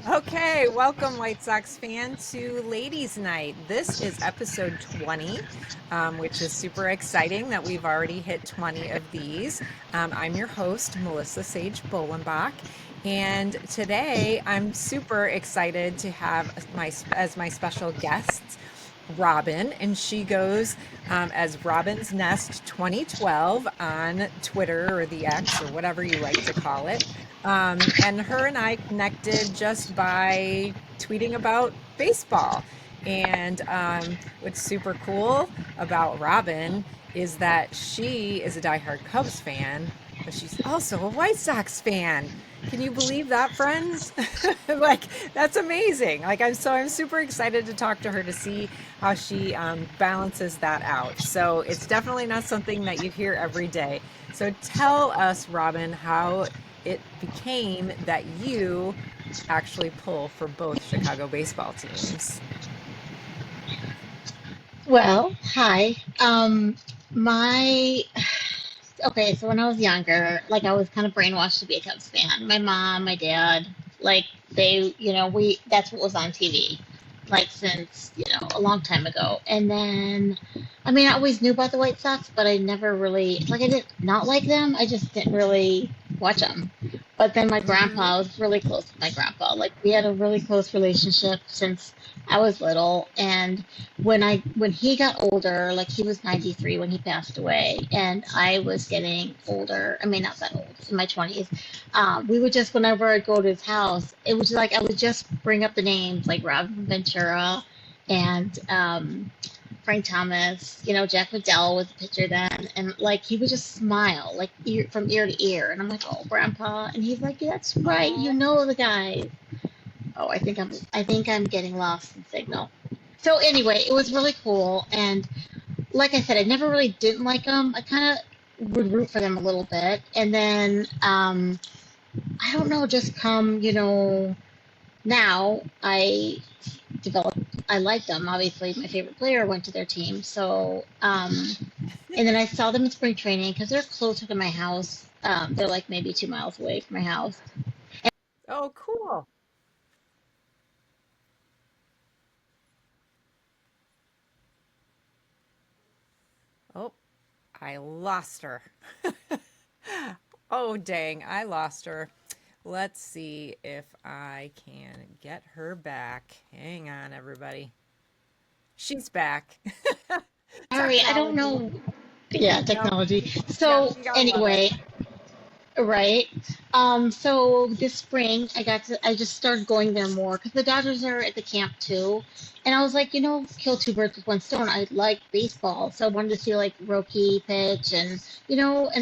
Okay, welcome, White Sox fan, to Ladies' Night. This is episode 20, which is super exciting that we've already hit 20 of these. I'm your host, Melissa Sage-Bollenbach, and today I'm super excited to have as my special guests Robyn, and she goes as Robyn's Nest 2012 on Twitter or the X or whatever you like to call it. And her and I connected just by tweeting about baseball. And what's super cool about Robyn is that she is a diehard Cubs fan, but she's also a White Sox fan. Can you believe that, friends? Like, that's amazing. I'm super excited to talk to her to see how she balances that out. So it's definitely not something that you hear every day. So tell us, Robyn, how it became that you actually pull for both Chicago baseball teams. Well, hi. My okay, so when I was younger, like I was kind of brainwashed to be a Cubs fan. My mom, my dad, like they, we that's what was on TV, like since, a long time ago. And then, I mean, I always knew about the White Sox, but I never really, like I didn't not like them. I just didn't really watch them. But then my grandpa, Hmm. I was really close with my grandpa. Like we had a really close relationship since I was little. And when he got older, like he was 93 when he passed away, and I was getting older. I mean, not that old, in my 20s. We would just, whenever I'd go to his house, it was like I would just bring up the names like Robin Ventura and Frank Thomas. Jack McDowell was the pitcher then, and like he would just smile like from ear to ear, and I'm like, oh, Grandpa, and he's like, yeah, that's right, you Oh, know the guys. Oh, I think I'm getting lost in signal. So anyway, it was really cool, and like I said, I never really didn't like them. I kind of would root for them a little bit, and then I don't know, just come, now developed. I like them. Obviously, my favorite player went to their team, so and then I saw them in spring training because they're closer to my house. They're like maybe 2 miles away from my house. oh, cool. Oh, I lost her. Oh, dang, I lost her. Let's see if I can get her back. Hang on, everybody. She's back. Sorry, I don't Technology. know. Yeah, Yep. technology. Yep. So You gotta love it. anyway, right. So this spring I just started going there more because the Dodgers are at the camp too. And I was like, kill two birds with one stone. I like baseball. So I wanted to see like Roki pitch and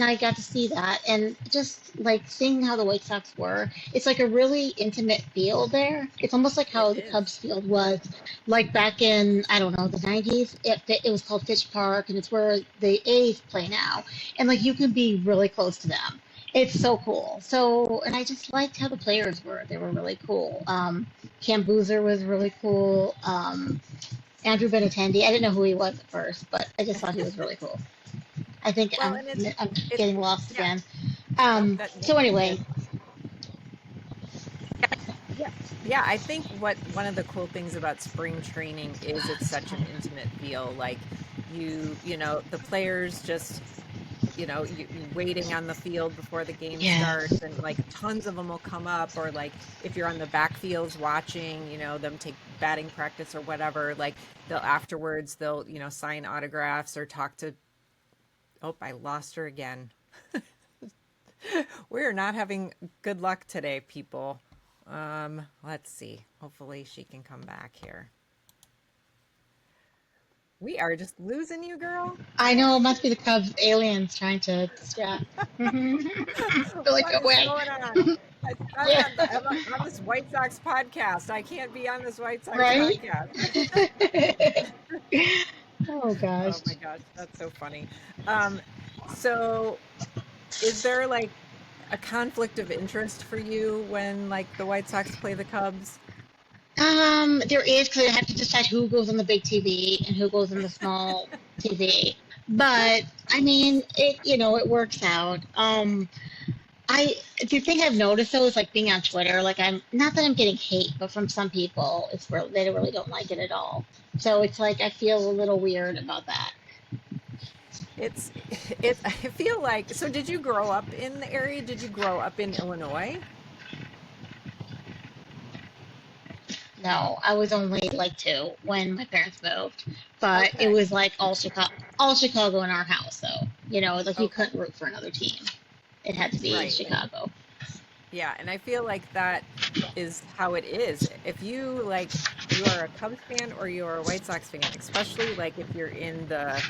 I got to see that. And just like seeing how the White Sox were, it's like a really intimate field there. It's almost like It how the is. Cubs field was like back in, I don't know, the 90s. It was called Fitch Park, and it's where the A's play now. And like you can be really close to them. It's so cool. So, and I just liked how the players were. They were really cool. Cam Boozer was really cool. Andrew Benintendi, I didn't know who he was at first, but I just thought he was really cool. I think Well, I'm and it's I'm it. getting lost Yeah. again. Nope. That no, So you're good. anyway, Yeah. Yeah, I think what one of the cool things about spring training is it's such an intimate feel. Like the players just, you waiting on the field before the game yeah. starts, and like tons of them will come up, or like if you're on the backfields watching, them take batting practice or whatever, like they'll sign autographs or talk to. Oh, I lost her again. We're not having good luck today, people. Let's see. Hopefully she can come back here. We are just losing you, girl. I know it must be the Cubs aliens trying to distract. They're like, What go is away. going on? I'm Yeah, on this White Sox podcast. I can't be on this White Sox right? podcast. Oh Oh gosh. my gosh, that's so funny. Um, so is there like a conflict of interest for you when like the White Sox play the Cubs? There is because I have to decide who goes on the big TV and who goes on the small TV. But I mean, it works out. I the thing I've noticed though is like being on Twitter, like I'm not that I'm getting hate, but from some people, it's real they really don't like it at all. So it's like I feel a little weird about that. It's it I feel like, so did you grow up in the area? Did you grow up in Illinois? No, I was only like two when my parents moved, but it Okay. was like all Chicago in our house. Though like you Okay. couldn't root for another team; it had to be Right. Chicago. Yeah, and I feel like that is how it is. If you like you are a Cubs fan or you're a White Sox fan, especially like if you're in the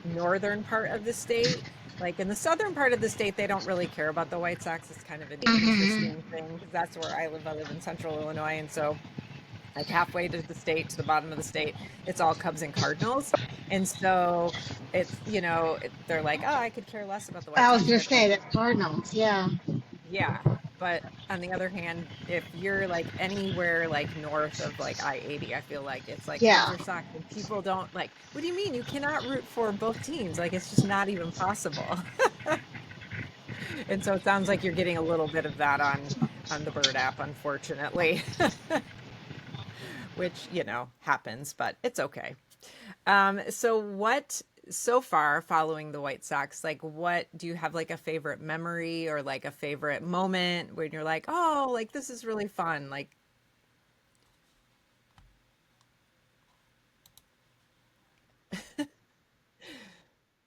northern part of the state, like in the southern part of the state, they don't really care about the White Sox. It's kind of an Hmm. interesting thing because that's where I live. I live in central Illinois, and so like halfway to the state, to the bottom of the state, it's all Cubs and Cardinals. And so it's, they're like, oh, I could care less about the White I was Sox. gonna But like, say that's Cardinals. Yeah, yeah. But on the other hand, if you're like anywhere like north of like I-80, I feel like it's like Cubs yeah, or Sox, and people don't like, what do you mean? You cannot root for both teams. Like, it's just not even possible. And so it sounds like you're getting a little bit of that on the Bird app, unfortunately, which, happens, but it's okay. So what so far following the White Sox, like what do you have like a favorite memory or like a favorite moment when you're like, oh, like this is really fun? Like,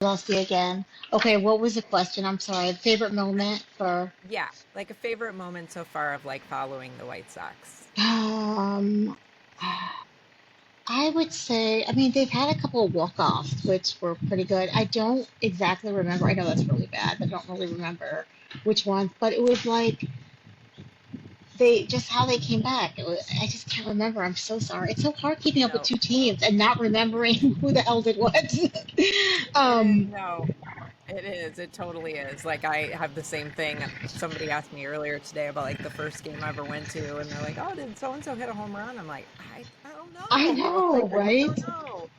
lost you again. Okay, what was the question? I'm sorry. Favorite moment for yeah, like a favorite moment so far of like following the White Sox. um. I would say, I mean, they've had a couple of walk-offs, which were pretty good. I don't exactly remember. I know that's really bad, but I don't really remember which ones. But it was like they just how they came back. I just can't remember. I'm so sorry. It's so hard keeping up with No, two teams and not remembering who the hell did what. it is, um, no, it is. It totally is. Like I have the same thing. Somebody asked me earlier today about like the first game I ever went to, and they're like, "Oh, did so and so hit a home run?" I'm like, I don't I know. know, Like I just right? don't know.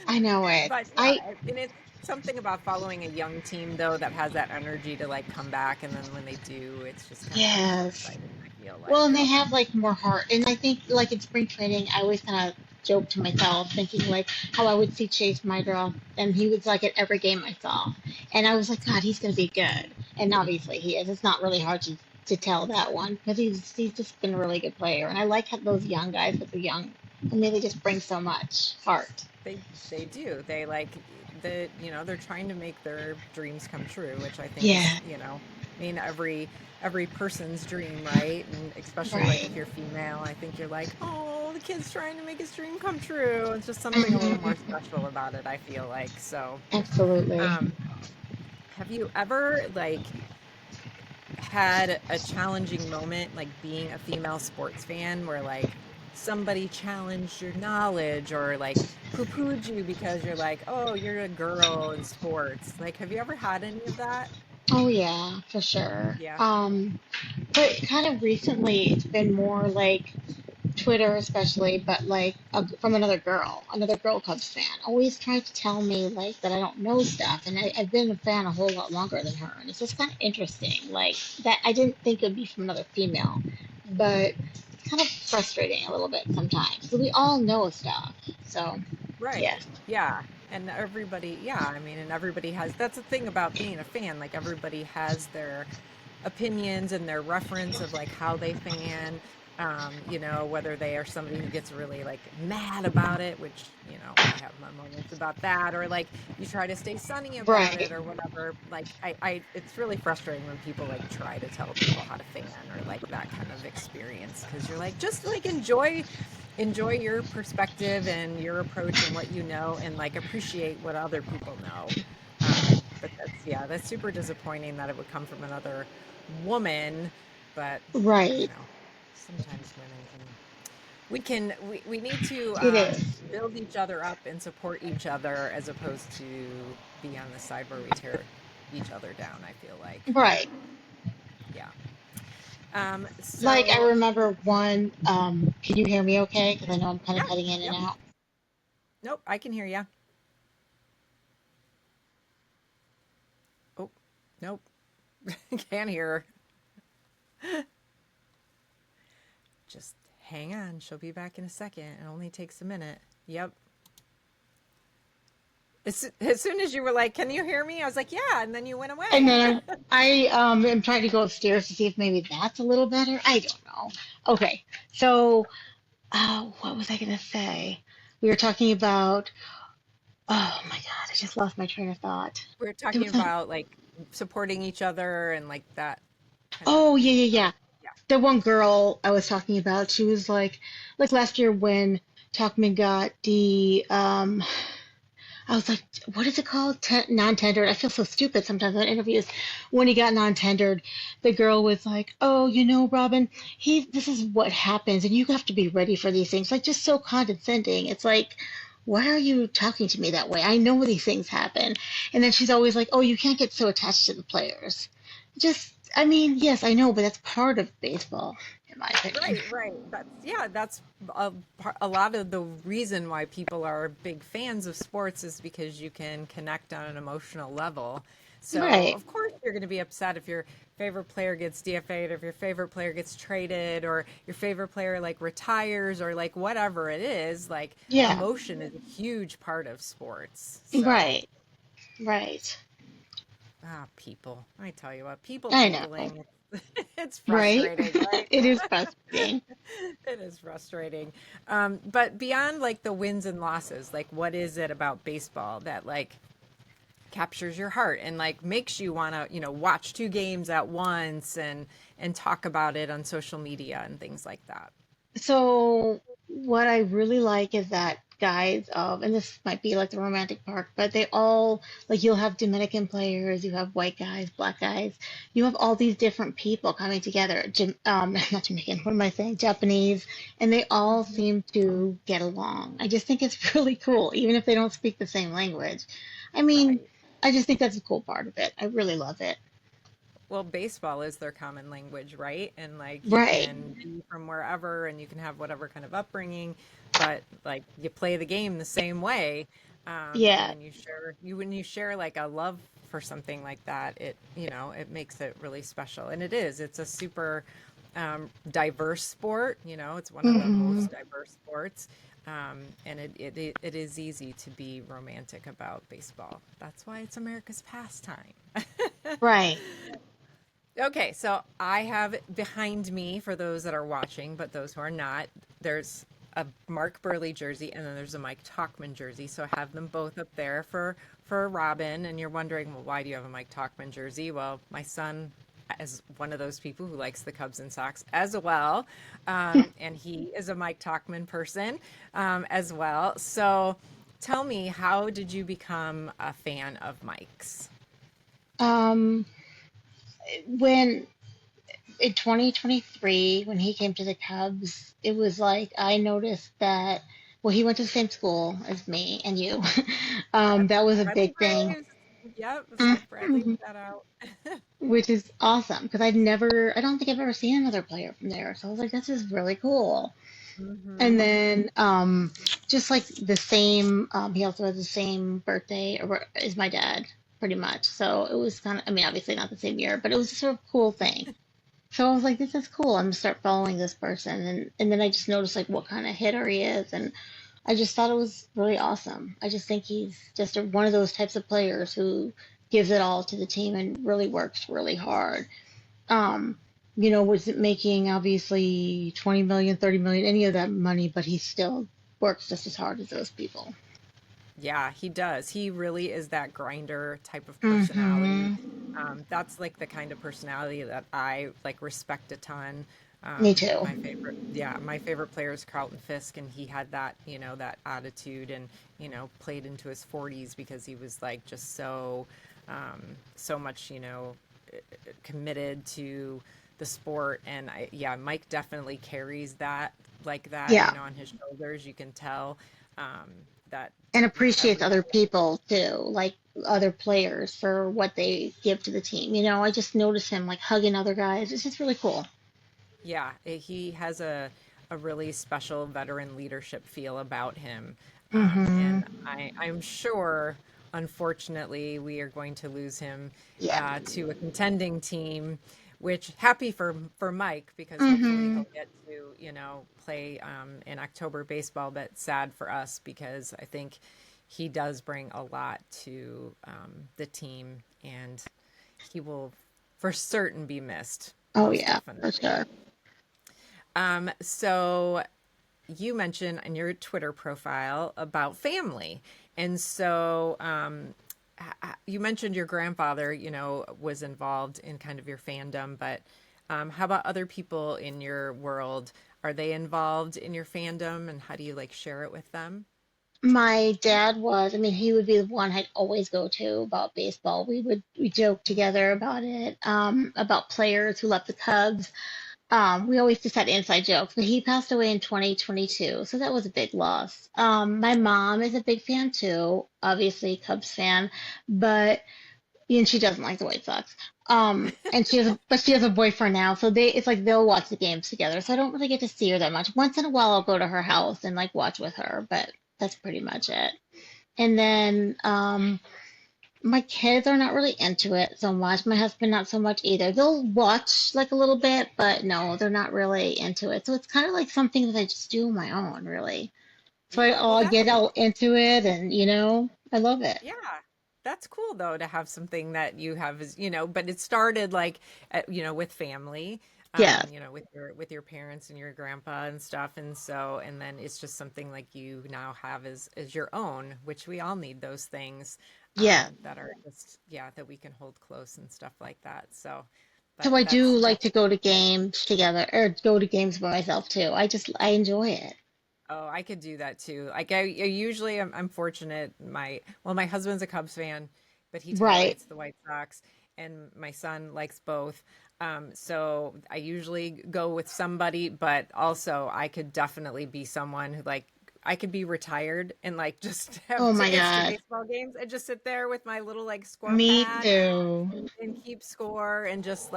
I know it. But yeah, I and it's something about following a young team though that has that energy to like come back, and then when they do, it's just kind of extra yes. exciting, I feel Well, and like. they have like more heart. And I think like in spring training, I always kind of joke to myself, thinking like how I would see Chase Mydra, and he was like at every game I saw, and I was like, God, he's gonna be good. And obviously he is. It's not really hard to tell that one because he's just been a really good player. And I like how those young guys with the young, I mean, they just bring so much heart. They do. They like they're trying to make their dreams come true, which I think is, Yeah. I mean every person's dream, right? And especially like Right. if you're female, I think you're like, "Oh, the kid's trying to make his dream come true." It's just something a little more Hmm. special about it, I feel like. So, Absolutely. um have you ever like had a challenging moment like being a female sports fan where like somebody challenged your knowledge or like poo-pooed you because you're like, oh, you're a girl in sports? Like, have you ever had any of that? Oh yeah, for sure. Yeah. But kind of recently, it's been more like Twitter, especially, but like from another girl Cubs fan, always trying to tell me like that I don't know stuff, and I've been a fan a whole lot longer than her, and it's just kind of interesting, like that I didn't think it'd be from another female, but it's kind of frustrating a little bit sometimes. So we all know stuff, so Right. yeah, Yeah. And everybody, yeah, I mean, and everybody has, that's the thing about being a fan. Like everybody has their opinions and their reference of like how they fan, whether they are somebody who gets really like mad about it, which, I have my moments about that, or like you try to stay sunny about right, it or whatever. Like it's really frustrating when people like try to tell people how to fan or like that kind of experience. Cause you're like, just like enjoy your perspective and your approach and what you know and like appreciate what other people know. But that's super disappointing that it would come from another woman, but you right. know, sometimes women we need to It is build each other up and support each other as opposed to be on the side where we tear each other down, I feel like. right. Yeah. Like I So remember one. Can you hear me okay? Because I know I'm kind of yeah, cutting in and yep. out. Nope, I can hear you. Oh, nope. Can't hear her. Just hang on. She'll be back in a second. It only takes a minute. Yep. As soon as you were like, "Can you hear me?" I was like, "Yeah," and then you went And away. then I am trying to go upstairs to see if maybe that's a little better. I don't know. Okay, so what was I gonna say? We were talking about. Oh my God, I just lost my train of thought. We're There talking was a, about like supporting each other and like that kind of, oh you yeah, know. yeah, yeah. Yeah. The one girl I was talking about, she was like last year when Talkman got the I was like, what is it called? Non-tendered. I feel so stupid sometimes on interviews. When he got non-tendered, the girl was like, "Oh, Robyn, this is what happens, and you have to be ready for these things." Like, just so condescending. It's like, why are you talking to me that way? I know these things happen. And then she's always like, "Oh, you can't get so attached to the players." Just, I mean, yes, I know, but that's part of baseball, in my opinion. Right, right. That's a lot of the reason why people are big fans of sports is because you can connect on an emotional level. So, Right. of course, you're going to be upset if your favorite player gets DFA'd, or if your favorite player gets traded, or your favorite player like retires, or like whatever it is. Like Yeah. emotion is a huge part of sports. So, Right. Right. people. I tell you what, people I know. peopling, it's Right? frustrating, right? It is frustrating. It is frustrating. But beyond like the wins and losses, like what is it about baseball that like captures your heart and like makes you want to, watch two games at once and talk about it on social media and things like that? So what I really like is that guys and this might be like the romantic part, but they all like you'll have Dominican players, you have white guys, black guys, you have all these different people coming together. Not Jamaican, what am I saying? Japanese, and they all Mhm. seem to get along. I just think it's really cool, even if they don't speak the same language. I mean, Right. I just think that's a cool part of it. I really love it. Well, baseball is their common language, right? And like you Right. can be from wherever and you can have whatever kind of upbringing, but like you play the game the same way. And Yeah. when you share like a love for something like that, it makes it really special. And it's a super diverse sport. It's one of the Hmm. most diverse sports. And it is easy to be romantic about baseball. That's why it's America's pastime. Right. Okay, so I have behind me, for those that are watching, but those who are not, there's a Mark Burley jersey and then there's a Mike Talkman jersey. So I have them both up there for Robyn. And you're wondering, well, why do you have a Mike Talkman jersey? Well, my son is one of those people who likes the Cubs and Sox as well, and he is a Mike Talkman person as well. So tell me, how did you become a fan of Mike's? Um, when in 2023, when he came to the Cubs, it was like I noticed that, well, he went to the same school as me and you. Yep. That was a Reading big thing. Braves. Yep. South Bradley, Mhm. shout out. Which is awesome because I don't think I've ever seen another player from there. So I was like, this is really cool. And Hmm. then just like the same, he also has the same birthday as my dad, pretty much. So it was kind of, I mean, obviously not the same year, but it was a sort of cool thing. So I was like, this is cool. I'm gonna start following this person, and then I just noticed like what kind of hitter he is, and I just thought it was really awesome. I just think he's just one of those types of players who gives it all to the team and really works really hard. Um, wasn't making obviously 20 million, 30 million, any of that money, but he still works just as hard as those people. Yeah, he does. He really is that grinder type of personality. Hmm. That's like the kind of personality that I like respect a ton. Me too. My favorite player is Carlton Fisk, and he had that, that attitude, and played into his 40s because he was like just so much, committed to the sport. And Mike definitely carries that like that, Yeah. on his shoulders. You can tell um, that, And appreciates every other people too, like other players for what they give to the team. I just notice him like hugging other guys. It's just really cool. he has a really special veteran leadership feel about him. Hmm. And I'm sure unfortunately, we are going to lose him Yeah. to a contending team. Which happy for Mike because hopefully Mm-hmm. he'll get to play in October baseball. But sad for us because I think he does bring a lot to the team, and he will for certain be missed, Oh most yeah, for definitely. sure. So you mentioned in your Twitter profile about family. And so you mentioned your grandfather, was involved in kind of your fandom, but how about other people in your world? Are they involved in your fandom and how do you like share it with them? My dad was, I mean, he would be the one I'd always go to about baseball. We joke together about it, about players who left the Cubs. We always just had inside jokes, but he passed away in 2022, so that was a big loss. My mom is a big fan too, obviously Cubs fan, but and she doesn't like the White Sox. And but she has a boyfriend now, so it's like they'll watch the games together. So I don't really get to see her that much. Once in a while, I'll go to her house and like watch with her, but that's pretty much it. And then my kids are not really into it so much. My husband not so much either. They'll watch like a little bit, but no, they're not really into it. So it's kind of like something that I just do on my own, really. So Yeah, well, I'll get all into it, and I love it. yeah, that's cool though to have something that you have as, but it started like, with family, Yeah, with your parents and your grandpa and stuff. And so, and then it's just something like you now have as your own, which we all need those things, yeah. that are just, yeah, that we can hold close and stuff like that. So, So but I do that's like to go to games together or go to games by myself too. I enjoy it. Oh, I could do that too. Like I usually I'm fortunate. My husband's a Cubs fan, but he Right. tailgates the White Sox, and my son likes both. So I usually go with somebody, but also I could definitely be someone who like I could be retired and like just have Oh my tickets to God. baseball games and just sit there with my little like score Me pad too. and keep score and just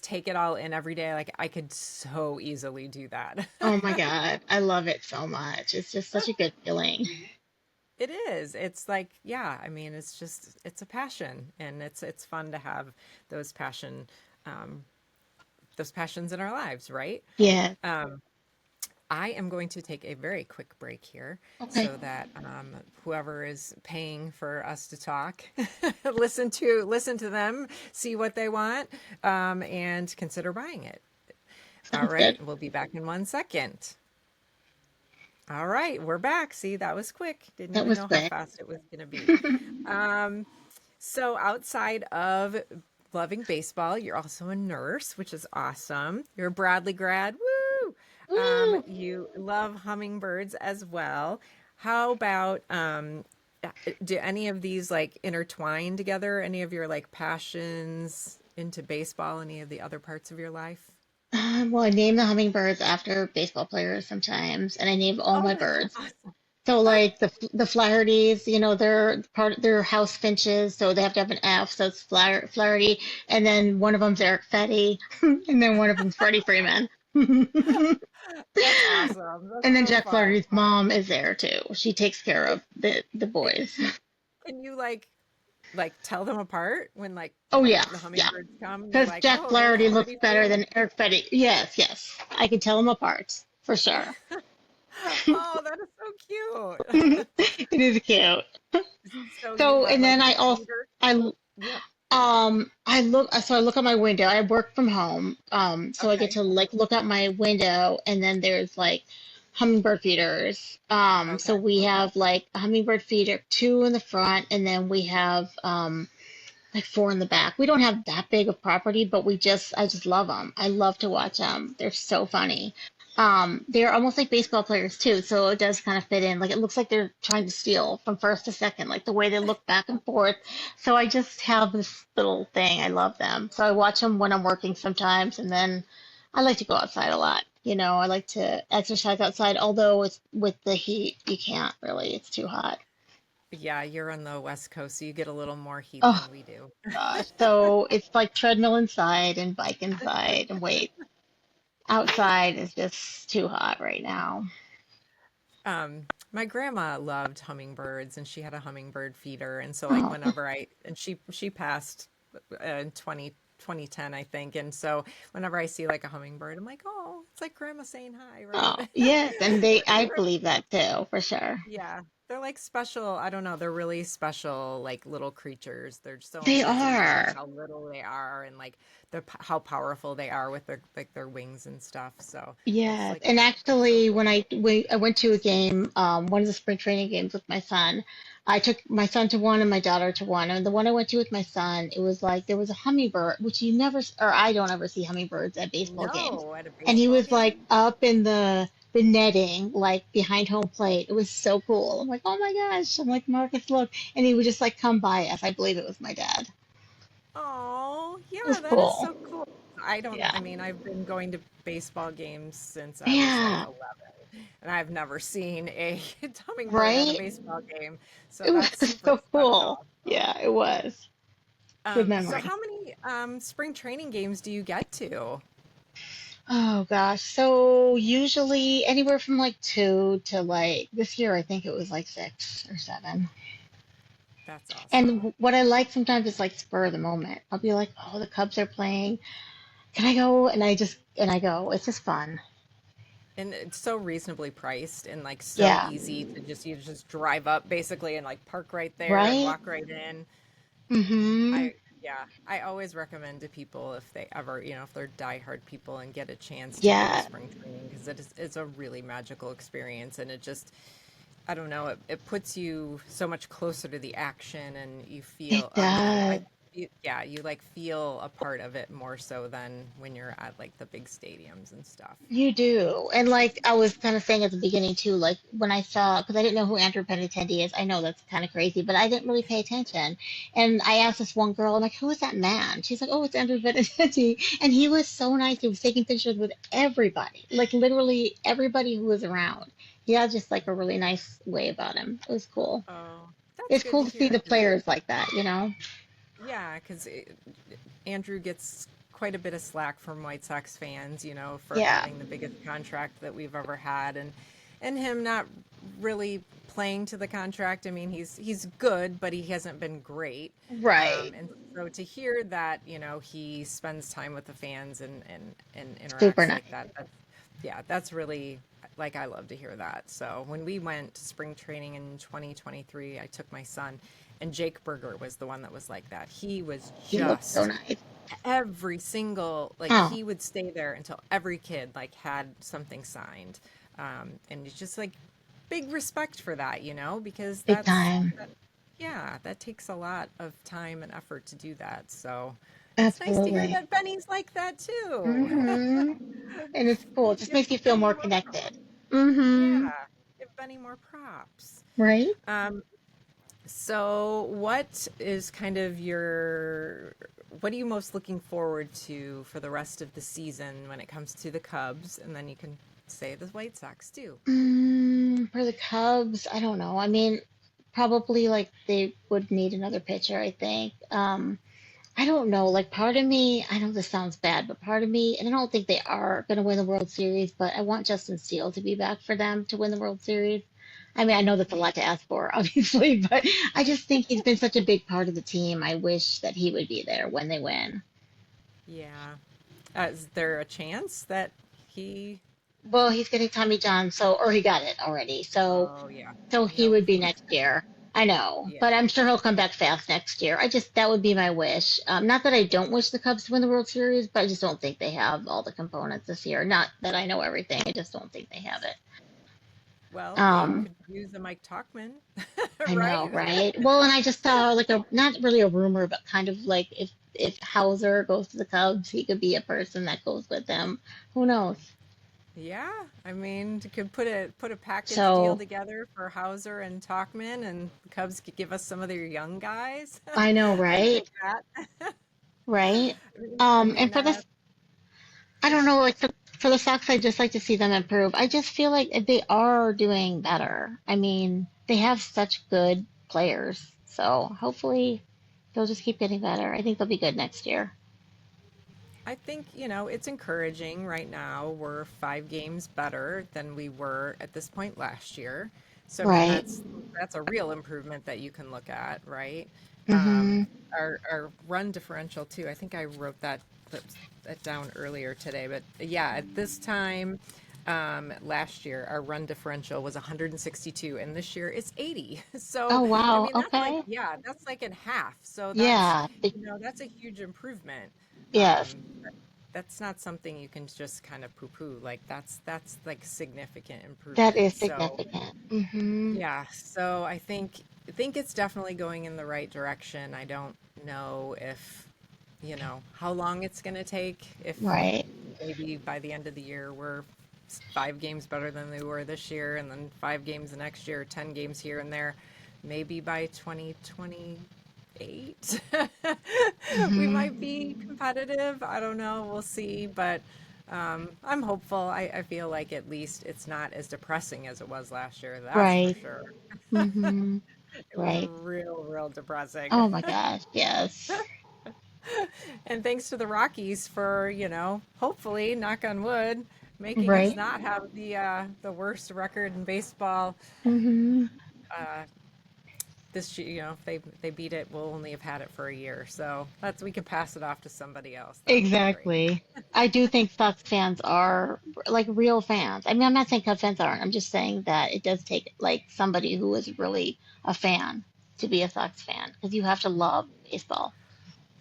take it all in every day. Like I could so easily do that. Oh my God. I love it so much. It's just such a good feeling. It is. It's like, yeah, I mean, it's a passion and it's fun to have those passion um those passions in our lives, right? Yeah. Um I am going to take a very quick break here Okay. so that whoever is paying for us to talk listen to them, see what they want, and consider buying it. All Sounds good. right, we'll be back in 1 second. All right, we're back. See, that was quick. Didn't That even was know how quick. fast it was going to be. Um, so, outside of loving baseball, you're also a nurse, which is awesome. You're a Bradley grad. Woo! Woo! You love hummingbirds as well. How about do any of these like intertwine together? Any of your like passions into baseball? Any of the other parts of your life? Well, I name the hummingbirds after baseball players sometimes, and I name all Oh, my that's birds. awesome. So like the Flahertys, they're house finches, so they have to have an F, so it's Flaherty, and then one of them's Eric Fetty, and then one of them's Freddie Freeman. That's awesome. That's And then so Jack fun. Flaherty's mom is there too. She takes care of the boys. Can you like tell them apart when like Oh yeah, the yeah. hummingbirds come and you're Because like, Jack oh, there's Flaherty looks Freddie better Freeman. than Eric Fetty. Yes, yes. I can tell them apart for sure. Oh, that is so cute. It is cute. So you So have and like then I also feeder. I Yep. I look out my window. I work from home. So I get Okay. to like look out my window and then there's like hummingbird feeders. So Okay. we have like a hummingbird feeder, two in the front, and then we have like four in the back. We don't have that big of property, but I just love them. I love to watch them. They're so funny. They're almost like baseball players too, so it does kind of fit in. Like it looks like they're trying to steal from first to second, like the way they look back and forth. So I just have this little thing. I love them. So I watch them when I'm working sometimes, and then I like to go outside a lot. I like to exercise outside, although it's with the heat, you can't really. It's too hot. Yeah, you're on the West Coast, so you get a little more heat Oh than we do. gosh. So it's like treadmill inside and bike inside and wait. Outside is just too hot right now. My grandma loved hummingbirds and she had a hummingbird feeder. And so like Oh, whenever and she passed in 2010, I think. And so whenever I see like a hummingbird, I'm like, oh, it's like grandma saying hi, right? oh, yes, and I believe that too, for sure. Yeah. They're like special. I don't know. They're really special, like little creatures. They're so They amazing for like are. how little they are and like how powerful they are with their wings and stuff. So it's Yes, like, and it's so actually, cool. I went to a game, one of the spring training games with my son. I took my son to one and my daughter to one. And the one I went to with my son, it was like there was a hummingbird, which you never, or I don't ever see hummingbirds at baseball games. No, at a And he baseball was like game? up in the netting, like behind home plate. It was so cool. I'm like, oh my gosh. I'm like, Marcus, look. And he would just like come by us. I believe it was my dad. Oh, It was yeah, that is cool. so cool. I don't, Yeah. I mean, I've been going to baseball games since I was like Yeah. 11, and I've never seen a hummingbird at a Right? baseball game. So It was that's super so cool. special. Yeah, it was. Good So memory. how many spring training games do you get to? Oh gosh. So usually anywhere from like two to like this year, I think it was like six or seven. That's awesome. And what I like sometimes is like spur of the moment. I'll be like, oh, the Cubs are playing. Can I go? And I go. It's just fun. And it's so reasonably priced and like so Yeah. easy to just drive up basically and like park right there and Right? walk right in. Mm-hmm. Yeah, I always recommend to people if they ever, if they're diehard people and get a chance to go to Yeah. spring training because it's a really magical experience and it just, I don't know, it puts you so much closer to the action and you It feel, I don't know, does. yeah, you like feel a part of it more so than when you're at like the big stadiums and stuff. You do. And like I was kind of saying at the beginning too, like when I saw, because I didn't know who Andrew Benintendi is. I know that's kind of crazy, but I didn't really pay attention. And I asked this one girl, I'm like, who is that man? She's like, oh, it's Andrew Benintendi. And he was so nice. He was taking pictures with everybody, like literally everybody who was around. He had just like a really nice way about him. It was cool. Oh, that's It's good cool to to see hear. the players like that, you know? Yeah, because Andrew gets quite a bit of slack from White Sox fans, for Yeah. having the biggest contract that we've ever had, and him not really playing to the contract. I mean, he's good, but he hasn't been great. Right. And so to hear that, he spends time with the fans and Super interacts nice. like that, yeah, that's really like I love to hear that. So when we went to spring training in 2023, I took my son, and Jake Berger was the one that was like that. He was He looks so just nice. every single like Oh, he would stay there until every kid like had something signed, and it's just like big respect for that, because big time. yeah, that takes a lot of time and effort to do that. So it's nice to hear Absolutely. that Benny's like that too. Hmm. And it's cool. It just Give makes you feel Benny more more props. connected. Hmm. Yeah, give Benny more props. Right? um so what is kind of what are you most looking forward to for the rest of the season when it comes to the Cubs? And then you can say the White Sox too. For the Cubs, I don't know. I mean, probably like they would need another pitcher, I think. I don't know. Like part of me, I know this sounds bad, but part of me, and I don't think they are going to win the World Series, but I want Justin Steele to be back for them to win the World Series. I mean, I know that's a lot to ask for, obviously, but I just think he's been such a big part of the team. I wish that he would be there when they win. Yeah. Is there a chance that he Well, he's getting Tommy John, so or he got it already. oh yeah. So he Yep. would be next year. I know, Yeah. but I'm sure he'll come back fast next year. I just that would be my wish. Not that I don't wish the Cubs to win the World Series, but I just don't think they have all the components this year. Not that I know everything. I just don't think they have it. Well, they Um, could use a Mike Talkman, I know, right? right? Well, and I just saw like a not really a rumor, but kind of like if Hauser goes to the Cubs, he could be a person that goes with them. Who knows? Yeah, I mean, you could put a package deal So together for Hauser and Talkman, and the Cubs could give us some of their young guys. I know, I'd right? take that. Right? I mean And for the that. I don't Yeah, know, like for the Sox, I just like to see them improve. I just feel like they are doing better. I mean, they have such good players, so hopefully they'll just keep getting better. I think they'll be good next year. I think it's encouraging right now. We're 5 games better than we were at this point last year. So I mean, Right. that's a real improvement that you can look at, right? Um, Mm-hmm. our run differential too. I think I wrote that down earlier today, but yeah, at this time last year, our run differential was 162, and this year it's 80. So Oh, I wow. mean, that's like Okay. yeah, that's like in half. So that's Yeah. that's a huge improvement. Yes. But that's not something you can just kind of poo-poo. Like that's like significant That improvement. is So significant. Mm-hmm. yeah, so I think it's definitely going in the right direction. I don't know if, how long it's going to take. If Right. maybe by the end of the year we're 5 games better than they were this year, and then 5 games the next year, 10 games here and there. Maybe by 2028, we Mm-hmm. might be competitive. I don't know. We'll see, but I'm hopeful. I feel like at least it's not as depressing as it was last year. That's for Right. sure. Mm-hmm. It was Right. real depressing. Oh my gosh. Yes. And thanks to the Rockies for, hopefully, knock on wood, making us Right. not have the worst record in baseball. Mm-hmm. Uh, this year, if they beat it, we'll only have had it for a year. So we can pass it off to somebody else. That would be great. Exactly. I do think Sox fans are like real fans. I mean, I'm not saying Cubs fans aren't. I'm just saying that it does take like somebody who is really a fan to be a Sox fan because you have to love baseball.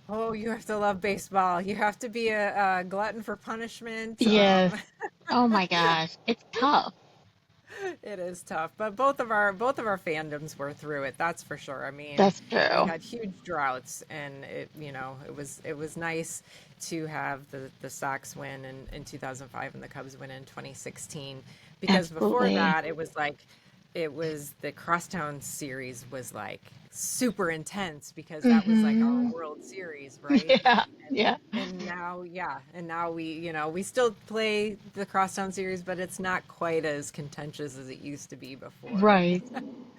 Oh, you have to love baseball. You have to be a glutton for punishment. Yes. Oh my gosh. It's tough. It is tough, but both of our fandoms were through it. That's for sure. I mean, That's we true. had huge droughts, and it was nice to have the Sox win in 2005 and the Cubs win in 2016, because before Absolutely. that it was the Crosstown series was like super intense because that was like our Mm-hmm. World Series, right? Yeah. Yeah. And now, yeah, and now we still play the Crosstown series, but it's not quite as contentious as it used to be before. Right.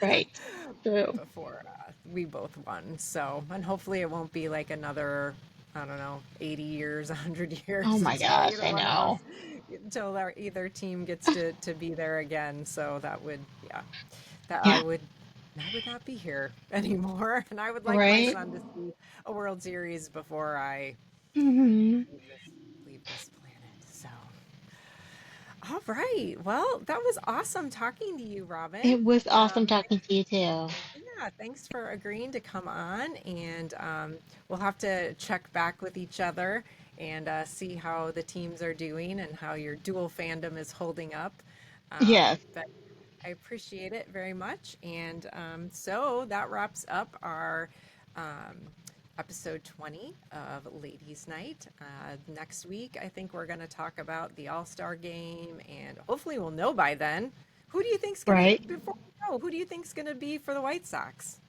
Right. True. Before we both won. So, and hopefully it won't be like another, I don't know, 80 years, 100 Oh years my until gosh. either I one of us, know. until either team gets to be there again. So that would, yeah, that I Yeah. would. I would not be here anymore, and I would like my Right. son to see a World Series before I Mm-hmm. leave this planet. So, all right. Well, that was awesome talking to you, Robyn. It was awesome Thanks, talking to you too. yeah, thanks for agreeing to come on, and we'll have to check back with each other and see how the teams are doing and how your dual fandom is holding up. Yes. But I appreciate it very much, and so that wraps up our um, episode 20 of Ladies Night. Next week, I think we're going to talk about the All Star game, and hopefully, we'll know by then. Who do you think's going to, Right. before we know, who do you think's going to be for the White Sox?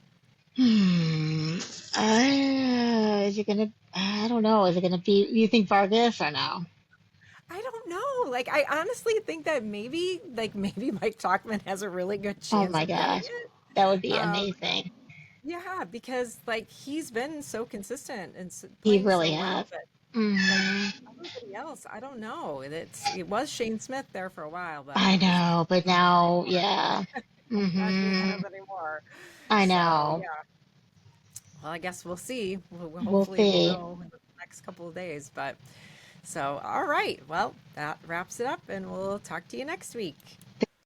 Hmm. Is it gonna? I don't know. Is it gonna be? You think Vargas or no? I don't know. Like, I honestly think that maybe Mike Talkman has a really good Oh chance my of getting gosh, it. that would be Um, amazing. yeah, because like he's been so consistent and He playing really so well, has. but like Hmm. everybody else, I don't know. It was Shane Smith there for a while, but I he's know, but not there now, anymore. yeah. He's not doing Hmm. that anymore. I So know. yeah, well, I guess we'll see. We'll Hopefully, we'll see. know in the next couple of days. But so, all right. Well, that wraps it up, and we'll talk to you next week.